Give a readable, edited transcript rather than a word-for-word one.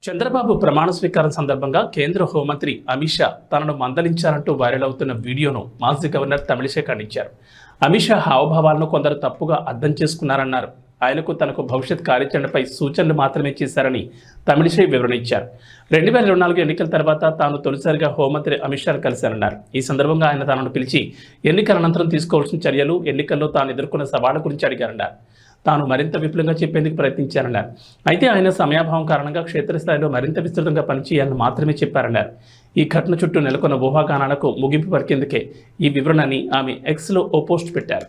చంద్రబాబు ప్రమాణ స్వీకారం సందర్భంగా కేంద్ర హోంమంత్రి అమిత్ షా తనను మందలించారంటూ వైరల్ అవుతున్న వీడియోను మాజీ గవర్నర్ తమిళిసై ఖండించారు. అమిత్ షా హావభావాలను కొందరు తప్పుగా అర్థం చేసుకున్నారన్నారు. ఆయనకు తనకు భవిష్యత్ కార్యాచరణపై సూచనలు మాత్రమే చేశారని తమిళిసై వివరణ ఇచ్చారు. 2024 ఎన్నికల తర్వాత తాను తొలిసారిగా హోంమంత్రి అమిత్ షాను కలిశారన్నారు. ఈ సందర్భంగా ఆయన తనను పిలిచి ఎన్నికల అనంతరం తీసుకోవాల్సిన చర్యలు, ఎన్నికల్లో తాను ఎదుర్కొన్న సవాళ్ల గురించి అడిగారన్నారు. తాను మరింత విపులంగా చెప్పేందుకు ప్రయత్నించారన్నారు. అయితే ఆయన సమయాభావం కారణంగా క్షేత్రస్థాయిలో మరింత విస్తృతంగా పనిచేయాలని మాత్రమే చెప్పారన్నారు. ఈ ఘటన చుట్టూ నెలకొన్న ఊహాగానాలకు ముగింపు పలికేందుకే ఈ వివరణని ఆమె ఎక్స్లో ఓ పోస్ట్ పెట్టారు.